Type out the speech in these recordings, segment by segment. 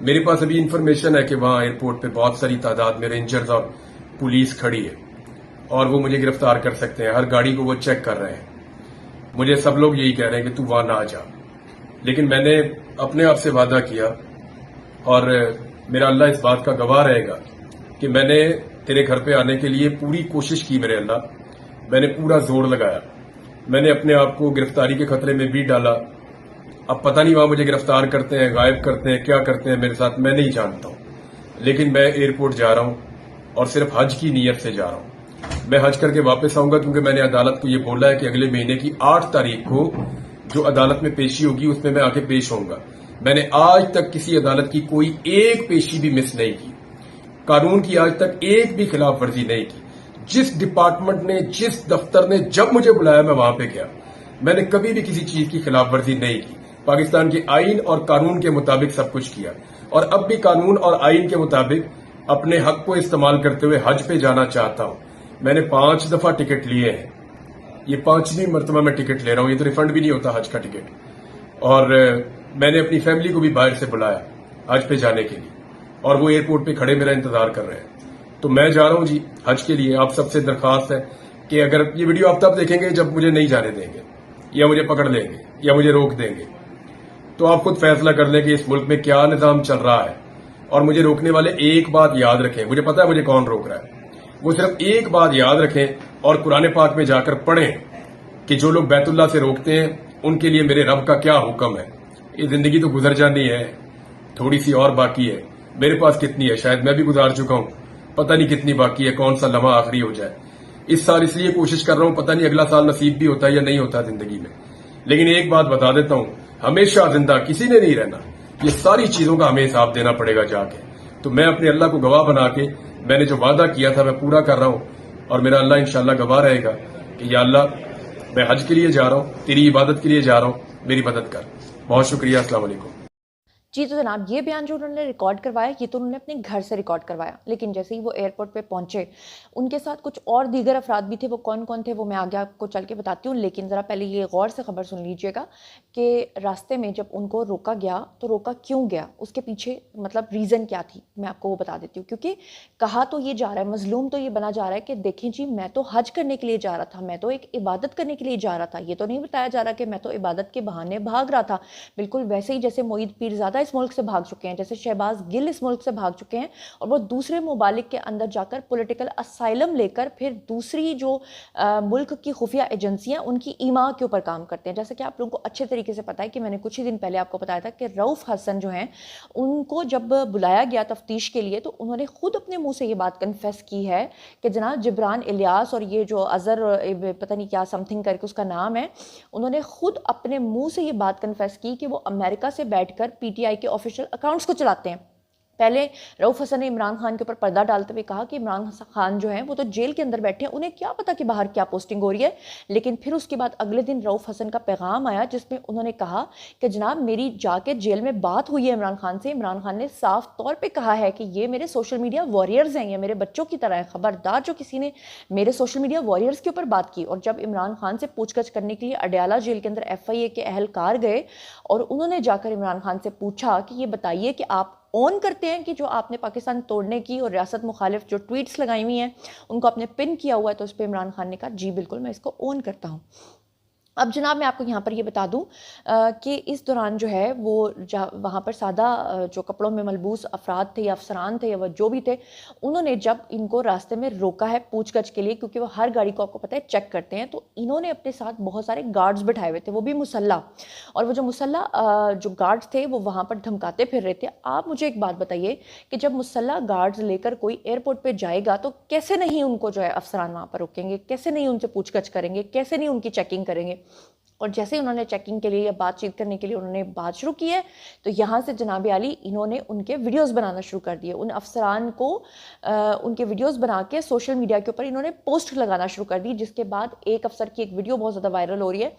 میرے پاس ابھی انفارمیشن ہے کہ وہاں ایئرپورٹ پہ بہت ساری تعداد میں رینجرز اور پولیس کھڑی ہے اور وہ مجھے گرفتار کر سکتے ہیں. ہر گاڑی کو وہ چیک کر رہے ہیں. مجھے سب لوگ یہی کہہ رہے ہیں کہ تو وہاں نہ جا. لیکن میں نے اپنے آپ سے وعدہ کیا اور میرا اللہ اس بات کا گواہ رہے گا کہ میں نے تیرے گھر پہ آنے کے لیے پوری کوشش کی. میرے اللہ, میں نے پورا زور لگایا. میں نے اپنے آپ کو گرفتاری کے خطرے میں بھی ڈالا. اب پتہ نہیں وہاں مجھے گرفتار کرتے ہیں, غائب کرتے ہیں, کیا کرتے ہیں میرے ساتھ, میں نہیں جانتا ہوں. لیکن میں ایئرپورٹ جا رہا ہوں اور صرف حج کی نیت سے جا رہا ہوں. میں حج کر کے واپس آؤں گا کیونکہ میں نے عدالت کو یہ بولا ہے کہ اگلے مہینے کی 8 تاریخ کو جو عدالت میں پیشی ہوگی اس میں آ کے پیش ہوں گا. میں نے آج تک کسی عدالت کی کوئی ایک پیشی بھی مس نہیں کی. قانون کی آج تک ایک بھی خلاف ورزی نہیں کی. جس ڈپارٹمنٹ نے, جس دفتر نے جب مجھے بلایا میں وہاں پہ گیا. میں نے کبھی بھی کسی چیز کی خلاف ورزی نہیں کی. پاکستان کے آئین اور قانون کے مطابق سب کچھ کیا اور اب بھی قانون اور آئین کے مطابق اپنے حق کو استعمال کرتے ہوئے حج پہ جانا چاہتا ہوں. میں نے 5 دفعہ ٹکٹ لیے ہیں. یہ 5ویں مرتبہ میں ٹکٹ لے رہا ہوں. یہ تو ریفنڈ بھی نہیں ہوتا حج کا ٹکٹ. اور میں نے اپنی فیملی کو بھی باہر سے بلایا حج پہ جانے کے لیے اور وہ ایئرپورٹ پہ کھڑے میرا انتظار کر رہے ہیں. تو میں جا رہا ہوں جی حج کے لیے. آپ سب سے درخواست ہے کہ اگر یہ ویڈیو آپ تب دیکھیں گے جب مجھے نہیں جانے دیں گے یا مجھے پکڑ لیں گے یا مجھے روک دیں گے, تو آپ خود فیصلہ کر لیں کہ اس ملک میں کیا نظام چل رہا ہے. اور مجھے روکنے والے ایک بات یاد رکھیں, مجھے پتا ہے مجھے کون روک رہا ہے. وہ صرف ایک بات یاد رکھیں اور قرآن پاک میں جا کر پڑھیں کہ جو لوگ بیت اللہ سے روکتے ہیں ان کے لیے میرے رب کا کیا حکم ہے. یہ زندگی تو گزر جانی ہے, تھوڑی سی اور باقی ہے. میرے پاس کتنی ہے شاید میں بھی گزار چکا ہوں, پتہ نہیں کتنی باقی ہے, کون سا لمحہ آخری ہو جائے. اس سال اس لیے کوشش کر رہا ہوں, پتہ نہیں اگلا سال نصیب بھی ہوتا ہے یا نہیں ہوتا زندگی میں. لیکن ایک بات بتا دیتا ہوں, ہمیشہ زندہ کسی نے نہیں رہنا. یہ ساری چیزوں کا ہمیں حساب دینا پڑے گا جا کے. تو میں اپنے اللہ کو گواہ بنا کے میں نے جو وعدہ کیا تھا میں پورا کر رہا ہوں اور میرا اللہ انشاءاللہ گواہ رہے گا کہ یا اللہ میں حج کے لیے جا رہا ہوں, تیری عبادت کے لیے جا رہا ہوں, میری مدد کر. بہت شکریہ. السلام علیکم. جی تو جناب, یہ بیان جو انہوں نے ریکارڈ کروایا یہ تو انہوں نے اپنے گھر سے ریکارڈ کروایا, لیکن جیسے ہی وہ ایئرپورٹ پہ پہنچے ان کے ساتھ کچھ اور دیگر افراد بھی تھے. وہ کون کون تھے وہ میں آگے آپ کو چل کے بتاتی ہوں, لیکن ذرا پہلے یہ غور سے خبر سن لیجئے گا کہ راستے میں جب ان کو روکا گیا تو روکا کیوں گیا, اس کے پیچھے مطلب ریزن کیا تھی, میں آپ کو وہ بتا دیتی ہوں. کیونکہ کہا تو یہ جا رہا ہے, مظلوم تو یہ بنا جا رہا ہے کہ دیکھیں جی میں تو حج کرنے کے لیے جا رہا تھا, میں تو ایک عبادت کرنے کے لیے جا رہا تھا. یہ تو نہیں بتایا جا رہا کہ میں تو عبادت کے بہانے بھاگ رہا تھا. بالکل ویسے ہی جیسے معید پیرزادہ اس ملک سے بھاگ چکے ہیں, جیسے شہباز گل اس ملک سے بھاگ چکے ہیں اور وہ دوسرے ممالک کے اندر جا کر پولیٹیکل اسائلم لے کر پھر دوسری جو ملک کی خفیہ ایجنسیاں ان کی ایما کے اوپر کام کرتے ہیں. جیسے کہ آپ لوگوں کو اچھے طریقے سے پتہ ہے کہ میں نے کچھ ہی دن پہلے آپ کو بتایا تھا کہ رؤف حسن جو ہیں ان کو جب بلایا گیا تفتیش کے لیے تو انہوں نے خود اپنے منہ سے یہ بات کنفیس کی ہے کہ جناب جبران الیاس اور یہ جو اظہر پتہ نہیں کیا سم تھنگ کر کے اس کا نام ہے, انہوں نے خود اپنے منہ سے یہ بات کنفیس کی کہ وہ امریکہ سے بیٹھ کر پی ٹی آئی کے آفیشیل اکاؤنٹس کو چلاتے ہیں. پہلے رؤف حسن نے عمران خان کے اوپر پردہ ڈالتے ہوئے کہا کہ عمران خان جو ہیں وہ تو جیل کے اندر بیٹھے ہیں, انہیں کیا پتا کہ باہر کیا پوسٹنگ ہو رہی ہے. لیکن پھر اس کے بعد اگلے دن رؤف حسن کا پیغام آیا جس میں انہوں نے کہا کہ جناب میری جا کے جیل میں بات ہوئی ہے عمران خان سے. عمران خان نے صاف طور پہ کہا ہے کہ یہ میرے سوشل میڈیا واریئرز ہیں, یہ میرے بچوں کی طرح ہیں, خبردار جو کسی نے میرے سوشل میڈیا واریئرز کے اوپر بات کی. اور جب عمران خان سے پوچھ گچھ کرنے کے لیے اڈیالہ جیل کے اندر ایف آئی اے کے اہلکار گئے اور انہوں نے جا کر عمران خان سے پوچھا کہ یہ بتائیے کہ آپ اون کرتے ہیں کہ جو آپ نے پاکستان توڑنے کی اور ریاست مخالف جو ٹویٹس لگائی ہوئی ہیں ان کو آپ نے پن کیا ہوا ہے, تو اس پہ عمران خان نے کہا جی بالکل میں اس کو اون کرتا ہوں. اب جناب میں آپ کو یہاں پر یہ بتا دوں کہ اس دوران جو ہے وہ وہاں پر سادہ جو کپڑوں میں ملبوس افراد تھے یا افسران تھے یا وہ جو بھی تھے, انہوں نے جب ان کو راستے میں روکا ہے پوچھ گچھ کے لیے, کیونکہ وہ ہر گاڑی کو آپ کو پتہ ہے چیک کرتے ہیں, تو انہوں نے اپنے ساتھ بہت سارے گارڈز بٹھائے ہوئے تھے, وہ بھی مسلح. اور وہ جو مسلح جو گارڈز تھے وہ وہاں پر دھمکاتے پھر رہے تھے. آپ مجھے ایک بات بتائیے کہ جب مسلح گارڈز لے کر کوئی ایئرپورٹ پہ جائے گا تو کیسے نہیں ان کو جو ہے افسران وہاں پر روکیں گے, کیسے نہیں ان سے پوچھ گچھ کریں گے, کیسے نہیں ان کی چیکنگ کریں گے. اور جیسے انہوں نے چیکنگ کے لیے یا بات چیت کرنے کے لیے انہوں نے بات شروع کی ہے تو یہاں سے جناب عالی انہوں نے ان کے ویڈیوز بنانا شروع کر دیے. ان افسران کو ان کے ویڈیوز بنا کے سوشل میڈیا کے اوپر انہوں نے پوسٹ لگانا شروع کر دی, جس کے بعد ایک افسر کی ایک ویڈیو بہت زیادہ وائرل ہو رہی ہے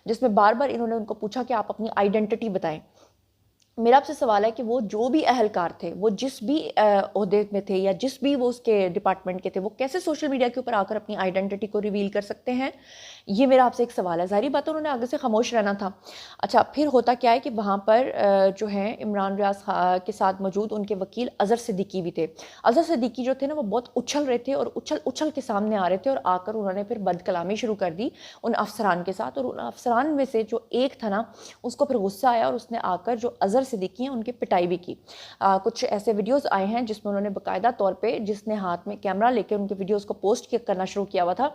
جس میں بار بار انہوں نے ان کو پوچھا کہ آپ اپنی آئیڈینٹی بتائیں. میرا آپ سے سوال ہے کہ وہ جو بھی اہلکار تھے، وہ جس بھی عہدے میں تھے یا جس بھی وہ اس کے ڈپارٹمنٹ کے تھے، وہ کیسے سوشل میڈیا کے اوپر آ کر اپنی آئیڈینٹی کو ریویل کر سکتے ہیں؟ یہ میرا آپ سے ایک سوال ہے. ظاہری بات ہے انہوں نے آگے سے خاموش رہنا تھا. اچھا پھر ہوتا کیا ہے کہ وہاں پر جو ہیں عمران ریاض کے ساتھ موجود ان کے وکیل اظہر صدیقی بھی تھے. اظہر صدیقی جو تھے نا وہ بہت اچھل رہے تھے اور اچھل کے سامنے آ رہے تھے، اور آ کر انہوں نے پھر بد کلامی شروع کر دی ان افسران کے ساتھ. اور ان افسران میں سے جو ایک تھا نا، اس کو پھر غصہ آیا اور اس نے آ کر جو اظہر صدیقی ہیں ان کی پٹائی بھی کی. کچھ ایسے ویڈیوز آئے ہیں جس میں انہوں نے باقاعدہ طور پہ، جس نے ہاتھ میں کیمرہ لے کے ان کے ویڈیوز کو پوسٹ کرنا شروع کیا ہوا تھا،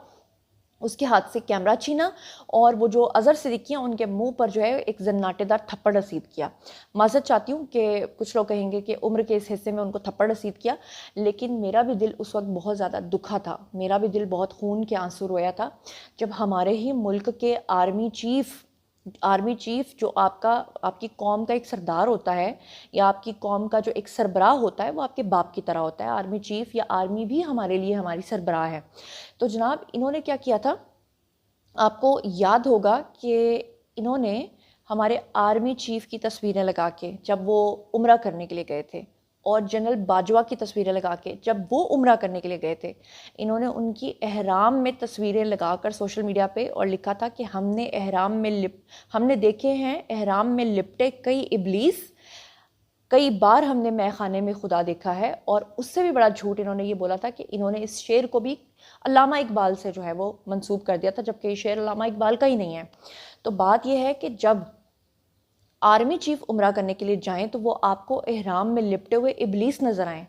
اس کے ہاتھ سے کیمرہ چھینا اور وہ جو اظہر صدیقی ہیں ان کے منہ پر جو ہے ایک زناٹے دار تھپڑ رسید کیا. معذرت چاہتی ہوں کہ کچھ لوگ کہیں گے کہ عمر کے اس حصے میں ان کو تھپڑ رسید کیا، لیکن میرا بھی دل اس وقت بہت زیادہ دکھا تھا. میرا بھی دل بہت خون کے آنسو رویا تھا جب ہمارے ہی ملک کے آرمی چیف جو آپ کی قوم کا ایک سردار ہوتا ہے، یا آپ کی قوم کا جو ایک سربراہ ہوتا ہے، وہ آپ کے باپ کی طرح ہوتا ہے. آرمی چیف یا آرمی بھی ہمارے لیے ہماری سربراہ ہے. تو جناب انہوں نے کیا کیا تھا، آپ کو یاد ہوگا کہ انہوں نے ہمارے آرمی چیف کی تصویریں لگا کے جب وہ عمرہ کرنے کے لیے گئے تھے، اور جنرل باجوہ کی تصویریں لگا کے جب وہ عمرہ کرنے کے لیے گئے تھے، انہوں نے ان کی احرام میں تصویریں لگا کر سوشل میڈیا پہ اور لکھا تھا کہ ہم نے دیکھے ہیں احرام میں لپٹے کئی ابلیس، کئی بار ہم نے مے خانے میں خدا دیکھا ہے. اور اس سے بھی بڑا جھوٹ انہوں نے یہ بولا تھا کہ انہوں نے اس شعر کو بھی علامہ اقبال سے جو ہے وہ منسوب کر دیا تھا، جبکہ یہ شعر علامہ اقبال کا ہی نہیں ہے. تو بات یہ ہے کہ جب آرمی چیف عمرہ کرنے کے لیے جائیں تو وہ آپ کو احرام میں لپٹے ہوئے ابلیس نظر آئیں.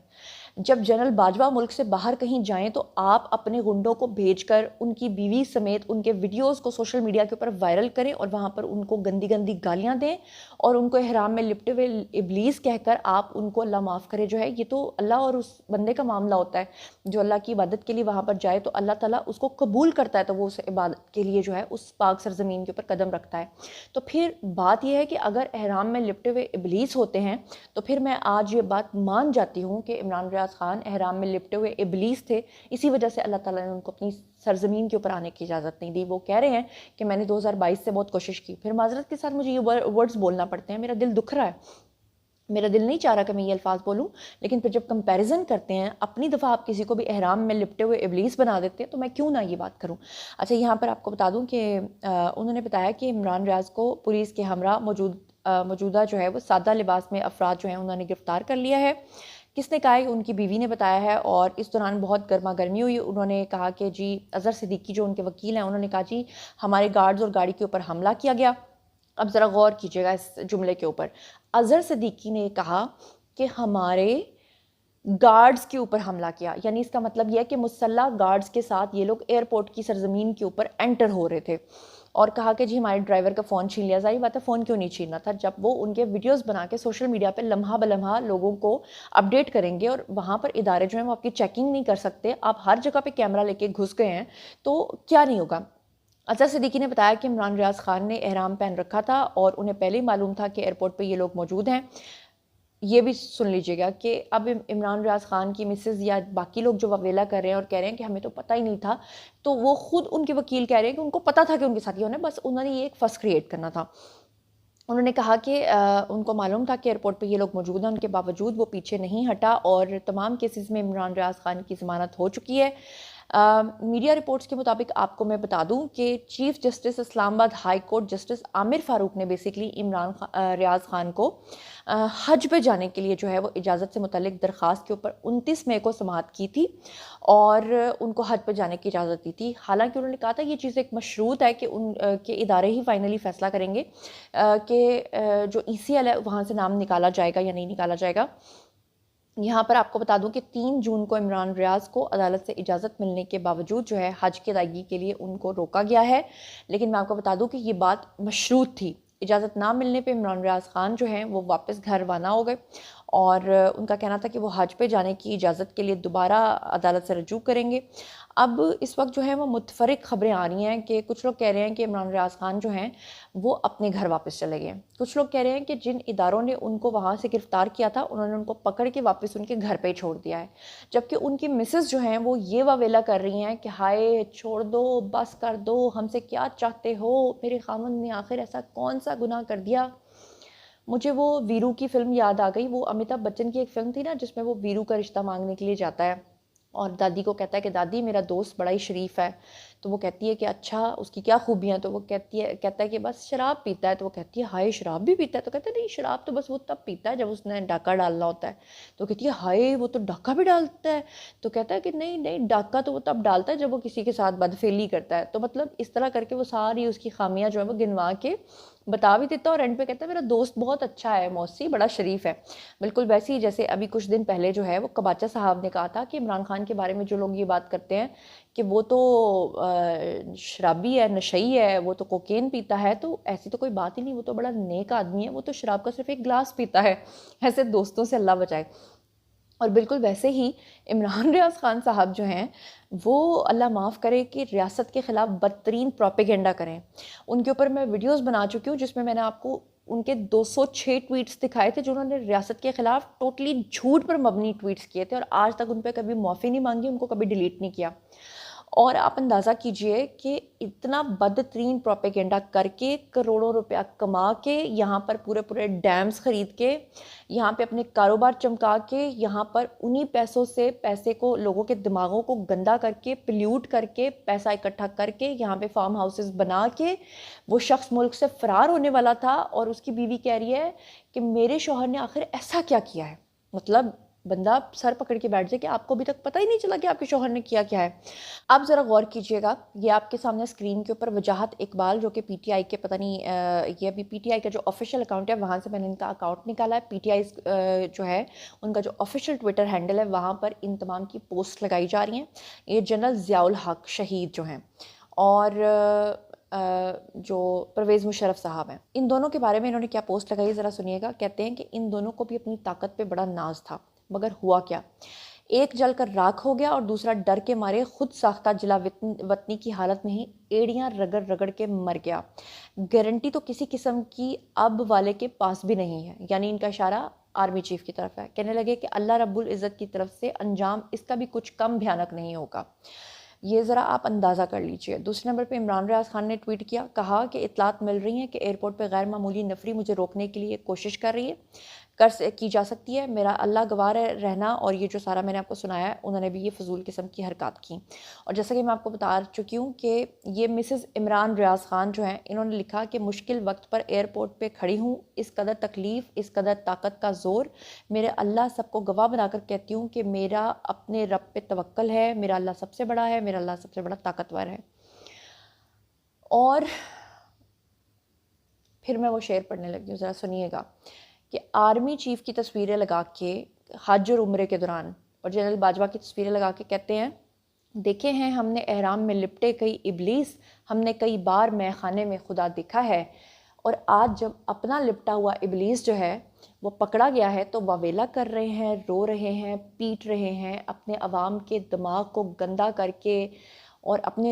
جب جنرل باجوہ ملک سے باہر کہیں جائیں تو آپ اپنے گنڈوں کو بھیج کر ان کی بیوی سمیت ان کے ویڈیوز کو سوشل میڈیا کے اوپر وائرل کریں اور وہاں پر ان کو گندی گندی گالیاں دیں اور ان کو احرام میں لپٹے ہوئے ابلیس کہہ کر آپ ان کو اللہ معاف کرے. جو ہے یہ تو اللہ اور اس بندے کا معاملہ ہوتا ہے. جو اللہ کی عبادت کے لیے وہاں پر جائے تو اللہ تعالیٰ اس کو قبول کرتا ہے، تو وہ اس عبادت کے لیے جو ہے اس پاک سرزمین کے اوپر قدم رکھتا ہے. تو پھر بات یہ ہے کہ اگر احرام میں لپٹے ہوئے ابلیس ہوتے ہیں تو پھر میں آج یہ بات مان جاتی ہوں کہ عمران ریاض خان احرام میں لپٹے ہوئے ابلیس تھے. اسی وجہ سے اللہ تعالیٰ نے ان کو اپنی سرزمین کے اوپر آنے کی اجازت نہیں دی. وہ کہہ رہے ہیں کہ میں نے 2022 سے بہت کوشش کی. پھر معذرت کے ساتھ مجھے یہ ورڈز بولنا پڑتے ہیں، میرا دل دکھ رہا ہے، میرا دل نہیں چاہ رہا کہ میں یہ الفاظ بولوں، لیکن پھر جب کمپیریزن کرتے ہیں، اپنی دفعہ آپ کسی کو بھی احرام میں لپٹے ہوئے ابلیس بنا دیتے ہیں تو میں کیوں نہ یہ بات کروں. اچھا یہاں پر آپ کو بتا دوں کہ انہوں نے بتایا کہ عمران ریاض کو پولیس کے ہمراہ موجودہ جو ہے وہ سادہ لباس میں افراد جو ہیں انہوں نے گرفتار کر لیا ہے. کس نے کہا ہے؟ ان کی بیوی نے بتایا ہے، اور اس دوران بہت گرما گرمی ہوئی. انہوں نے کہا کہ جی اظہر صدیقی جو ان کے وکیل ہیں، انہوں نے کہا جی ہمارے گارڈز اور گاڑی کے اوپر حملہ کیا گیا. اب ذرا غور کیجیے گا اس جملے کے اوپر. اظہر صدیقی نے کہا کہ ہمارے گارڈز کے اوپر حملہ کیا، یعنی اس کا مطلب یہ ہے کہ مسلح گارڈز کے ساتھ یہ لوگ ایئرپورٹ کی سرزمین کے اوپر انٹر ہو رہے تھے. اور کہا کہ جی ہمارے ڈرائیور کا فون چھین لیا. ظاہر بات ہے فون کیوں نہیں چھیننا تھا جب وہ ان کے ویڈیوز بنا کے سوشل میڈیا پہ لمحہ بلمحہ لوگوں کو اپڈیٹ کریں گے، اور وہاں پر ادارے جو ہیں وہ آپ کی چیکنگ نہیں کر سکتے. آپ ہر جگہ پہ کیمرہ لے کے گھس گئے ہیں تو کیا نہیں ہوگا. اظہر صدیقی نے بتایا کہ عمران ریاض خان نے احرام پہن رکھا تھا اور انہیں پہلے ہی معلوم تھا کہ ایئرپورٹ پہ یہ لوگ موجود ہیں. یہ بھی سن لیجئے گا کہ اب عمران ریاض خان کی مسز یا باقی لوگ جو وویلا کر رہے ہیں اور کہہ رہے ہیں کہ ہمیں تو پتہ ہی نہیں تھا، تو وہ خود ان کے وکیل کہہ رہے ہیں کہ ان کو پتہ تھا کہ ان کے ساتھ یہ ہونا ہے، بس انہوں نے یہ ایک فس کریٹ کرنا تھا. انہوں نے کہا کہ ان کو معلوم تھا کہ ایئرپورٹ پہ یہ لوگ موجود ہیں، ان کے باوجود وہ پیچھے نہیں ہٹا اور تمام کیسز میں عمران ریاض خان کی ضمانت ہو چکی ہے. میڈیا رپورٹس کے مطابق آپ کو میں بتا دوں کہ چیف جسٹس اسلام آباد ہائی کورٹ جسٹس عامر فاروق نے بیسکلی ریاض خان کو حج پہ جانے کے لیے جو ہے وہ اجازت سے متعلق درخواست کے اوپر 29 مئی کو سماعت کی تھی اور ان کو حج پہ جانے کی اجازت دی تھی. حالانکہ انہوں نے کہا تھا یہ چیز ایک مشروط ہے کہ ان کے ادارے ہی فائنلی فیصلہ کریں گے کہ جو ECL ہے وہاں سے نام نکالا جائے گا یا نہیں نکالا جائے گا. یہاں پر آپ کو بتا دوں کہ 3 جون کو عمران ریاض کو عدالت سے اجازت ملنے کے باوجود جو ہے حج کی ادائیگی کے لیے ان کو روکا گیا ہے. لیکن میں آپ کو بتا دوں کہ یہ بات مشروط تھی. اجازت نہ ملنے پہ عمران ریاض خان جو ہیں وہ واپس گھر روانہ ہو گئے اور ان کا کہنا تھا کہ وہ حج پہ جانے کی اجازت کے لیے دوبارہ عدالت سے رجوع کریں گے. اب اس وقت جو ہے وہ متفرق خبریں آ رہی ہیں کہ کچھ لوگ کہہ رہے ہیں کہ عمران ریاض خان جو ہیں وہ اپنے گھر واپس چلے گئے. کچھ لوگ کہہ رہے ہیں کہ جن اداروں نے ان کو وہاں سے گرفتار کیا تھا انہوں نے ان کو پکڑ کے واپس ان کے گھر پہ چھوڑ دیا ہے. جبکہ ان کی مسز جو ہیں وہ یہ واویلا کر رہی ہیں کہ ہائے چھوڑ دو، بس کر دو، ہم سے کیا چاہتے ہو، میرے خاوند نے آخر ایسا کون سا گناہ کر دیا. مجھے وہ ویرو کی فلم یاد آ گئی، وہ امیتابھ بچن کی ایک فلم تھی نا جس میں وہ ویرو کا رشتہ مانگنے کے لیے جاتا ہے اور دادی کو کہتا ہے کہ دادی میرا دوست بڑا ہی شریف ہے، تو وہ کہتی ہے کہ اچھا اس کی کیا خوبیاں، تو وہ کہتا ہے کہ بس شراب پیتا ہے، تو وہ کہتی ہے ہائے شراب بھی پیتا ہے، تو کہتا ہے نہیں شراب تو بس وہ تب پیتا ہے جب اس نے ڈاکہ ڈالنا ہوتا ہے، تو کہتی ہے ہائے وہ تو ڈاکہ بھی ڈالتا ہے، تو کہتا ہے کہ نہیں نہیں ڈاکہ تو وہ تب ڈالتا ہے جب وہ کسی کے ساتھ بدفعلی کرتا ہے، تو مطلب اس طرح کر کے وہ ساری اس کی خامیاں جو ہیں وہ گنوا کے بتا بھی دیتا ہے، اور اینڈ پہ کہتا ہے میرا دوست بہت اچھا ہے موسی، بڑا شریف ہے۔ بالکل ویسے ہی جیسے ابھی کچھ دن پہلے جو ہے وہ کباچا صاحب نے کہا تھا کہ عمران خان کے بارے میں جو لوگ یہ بات کرتے ہیں کہ وہ تو شرابی ہے، نشئی ہے، وہ تو کوکین پیتا ہے، تو ایسی تو کوئی بات ہی نہیں، وہ تو بڑا نیک آدمی ہے، وہ تو شراب کا صرف ایک گلاس پیتا ہے، ایسے دوستوں سے اللہ بچائے۔ اور بالکل ویسے ہی عمران ریاض خان صاحب جو ہیں وہ اللہ معاف کرے کہ ریاست کے خلاف بدترین پروپیگنڈا کریں، ان کے اوپر میں ویڈیوز بنا چکی ہوں جس میں نے آپ کو ان کے 206 ٹویٹس دکھائے تھے جو انہوں نے ریاست کے خلاف ٹوٹلی جھوٹ پر مبنی ٹویٹس کیے تھے، اور آج تک ان پہ کبھی معافی نہیں مانگی، ان کو کبھی ڈیلیٹ نہیں کیا۔ اور آپ اندازہ کیجئے کہ اتنا بدترین پروپیگنڈا کر کے کروڑوں روپیہ کما کے یہاں پر پورے پورے ڈیمز خرید کے یہاں پہ اپنے کاروبار چمکا کے یہاں پر انہی پیسوں سے پیسے کو لوگوں کے دماغوں کو گندا کر کے پلیوٹ کر کے پیسہ اکٹھا کر کے یہاں پہ فارم ہاؤسز بنا کے وہ شخص ملک سے فرار ہونے والا تھا، اور اس کی بیوی کہہ رہی ہے کہ میرے شوہر نے آخر ایسا کیا کیا ہے۔ مطلب بندہ سر پکڑ کے بیٹھ جائے کہ آپ کو ابھی تک پتہ ہی نہیں چلا کہ آپ کے شوہر نے کیا کیا ہے۔ آپ ذرا غور کیجئے گا، یہ آپ کے سامنے اسکرین کے اوپر وجاہت اقبال جو کہ پی ٹی آئی کے پتہ نہیں یہ ابھی پی ٹی آئی کا جو آفیشیل اکاؤنٹ ہے وہاں سے میں نے ان کا اکاؤنٹ نکالا ہے، پی ٹی آئی جو ہے ان کا جو آفیشیل ٹویٹر ہینڈل ہے وہاں پر ان تمام کی پوسٹ لگائی جا رہی ہیں۔ یہ جنرل ضیاء الحق شہید جو ہیں اور جو پرویز مشرف صاحب ہیں، ان دونوں کے بارے میں انہوں نے کیا پوسٹ لگائی ذرا سنیے گا۔ کہتے ہیں کہ ان دونوں کو بھی اپنی طاقت پہ بڑا ناز تھا، مگر ہوا کیا، ایک جل کر راکھ ہو گیا اور دوسرا ڈر کے مارے خود ساختہ جلا وطنی کی حالت میں ہی ایڑیاں رگڑ رگڑ کے مر گیا۔ گارنٹی تو کسی قسم کی اب والے کے پاس بھی نہیں ہے، یعنی ان کا اشارہ آرمی چیف کی طرف ہے۔ کہنے لگے کہ اللہ رب العزت کی طرف سے انجام اس کا بھی کچھ کم بھیانک نہیں ہوگا۔ یہ ذرا آپ اندازہ کر لیجئے۔ دوسرے نمبر پہ عمران ریاض خان نے ٹویٹ کیا، کہا کہ اطلاعات مل رہی ہیں کہ ایئرپورٹ پہ غیر معمولی نفری مجھے روکنے کے لیے کوشش کر رہی ہے، کی جا سکتی ہے، میرا اللہ گواہ رہنا، اور یہ جو سارا میں نے آپ کو سنایا ہے انہوں نے بھی یہ فضول قسم کی حرکات کی۔ اور جیسا کہ میں آپ کو بتا چکی ہوں کہ یہ مسز عمران ریاض خان جو ہیں انہوں نے لکھا کہ مشکل وقت پر ایئرپورٹ پہ کھڑی ہوں، اس قدر تکلیف، اس قدر طاقت کا زور، میرے اللہ سب کو گواہ بنا کر کہتی ہوں کہ میرا اپنے رب پہ توکل ہے، میرا اللہ سب سے بڑا ہے، میرا اللہ سب سے بڑا طاقتور ہے۔ اور پھر میں وہ شعر پڑھنے لگی ہوں، ذرا سنیے گا کہ آرمی چیف کی تصویریں لگا کے حج اور عمرے کے دوران اور جنرل باجوہ کی تصویریں لگا کے کہتے ہیں، دیکھے ہیں ہم نے احرام میں لپٹے کئی ابلیس، ہم نے کئی بار مے خانے میں خدا دیکھا ہے، اور آج جب اپنا لپٹا ہوا ابلیس جو ہے وہ پکڑا گیا ہے تو واویلا کر رہے ہیں، رو رہے ہیں، پیٹ رہے ہیں، اپنے عوام کے دماغ کو گندا کر کے اور اپنے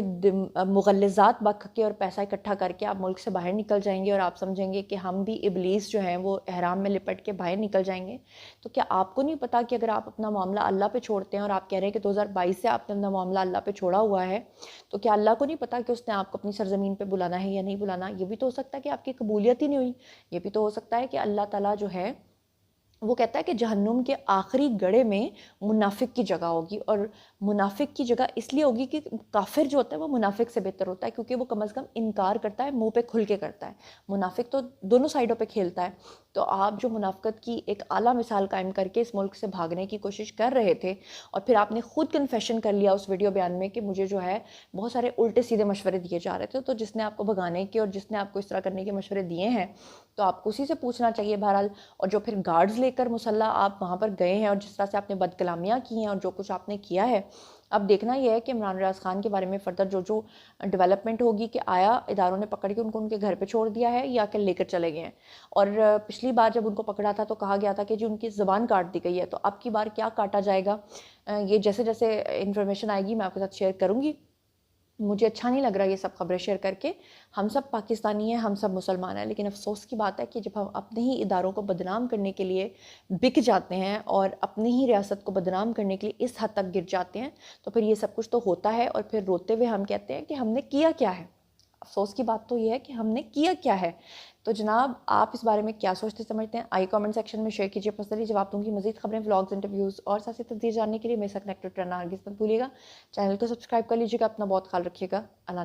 مغلظات بک کے اور پیسہ اکٹھا کر کے آپ ملک سے باہر نکل جائیں گے، اور آپ سمجھیں گے کہ ہم بھی ابلیس جو ہیں وہ احرام میں لپٹ کے باہر نکل جائیں گے۔ تو کیا آپ کو نہیں پتا کہ اگر آپ اپنا معاملہ اللہ پہ چھوڑتے ہیں اور آپ کہہ رہے ہیں کہ 2022 سے آپ نے اپنا معاملہ اللہ پہ چھوڑا ہوا ہے، تو کیا اللہ کو نہیں پتا کہ اس نے آپ کو اپنی سرزمین پہ بلانا ہے یا نہیں بلانا؟ یہ بھی تو ہو سکتا ہے کہ آپ کی قبولیت ہی نہیں ہوئی، یہ بھی تو ہو سکتا ہے کہ اللہ تعالیٰ جو ہے وہ کہتا ہے کہ جہنم کے آخری گڑھے میں منافق کی جگہ ہوگی، اور منافق کی جگہ اس لیے ہوگی کہ کافر جو ہوتا ہے وہ منافق سے بہتر ہوتا ہے، کیونکہ وہ کم از کم انکار کرتا ہے، منہ پہ کھل کے کرتا ہے۔ منافق تو دونوں سائڈوں پہ کھیلتا ہے۔ تو آپ جو منافقت کی ایک اعلیٰ مثال قائم کر کے اس ملک سے بھاگنے کی کوشش کر رہے تھے، اور پھر آپ نے خود کنفیشن کر لیا اس ویڈیو بیان میں کہ مجھے جو ہے بہت سارے الٹے سیدھے مشورے دیے جا رہے تھے، تو جس نے آپ کو بھگانے کے اور جس نے آپ کو اس طرح کرنے کے مشورے دیے ہیں تو آپ کو اسی سے پوچھنا چاہیے بہرحال۔ اور جو پھر گارڈز لے کر مسلح آپ وہاں پر گئے ہیں اور جس طرح سے آپ نے بد کلامیاں کی ہیں اور جو کچھ آپ نے کیا ہے، اب دیکھنا یہ ہے کہ عمران ریاض خان کے بارے میں فردر جو ڈیولپمنٹ ہوگی کہ آیا اداروں نے پکڑ کے ان کو ان کے گھر پہ چھوڑ دیا ہے یا کہ لے کر چلے گئے ہیں۔ اور پچھلی بار جب ان کو پکڑا تھا تو کہا گیا تھا کہ جو ان کی زبان کاٹ دی گئی ہے، تو اب کی بار کیا کاٹا جائے گا، یہ جیسے جیسے انفارمیشن آئے گی میں آپ کے ساتھ شیئر کروں گی۔ مجھے اچھا نہیں لگ رہا یہ سب خبریں شیئر کر کے، ہم سب پاکستانی ہیں، ہم سب مسلمان ہیں، لیکن افسوس کی بات ہے کہ جب ہم اپنے ہی اداروں کو بدنام کرنے کے لیے بک جاتے ہیں اور اپنی ہی ریاست کو بدنام کرنے کے لیے اس حد تک گر جاتے ہیں تو پھر یہ سب کچھ تو ہوتا ہے، اور پھر روتے ہوئے ہم کہتے ہیں کہ ہم نے کیا کیا ہے۔ افسوس کی بات تو یہ ہے کہ ہم نے کیا کیا ہے. تو جناب آپ اس بارے میں کیا سوچتے سمجھتے ہیں؟ آئیے کامنٹ سیکشن میں شیئر کیجیے، پرسنلی جواب دوں گی. مزید خبریں، ولاگز، انٹرویوز اور سیاسی تجزیے جاننے کے لیے میرے ساتھ کنیکٹڈ رہنا ہرگز مت بھولیے گا. چینل کو سبسکرائب کر لیجیے گا. اپنا بہت خیال رکھیے گا. اللہ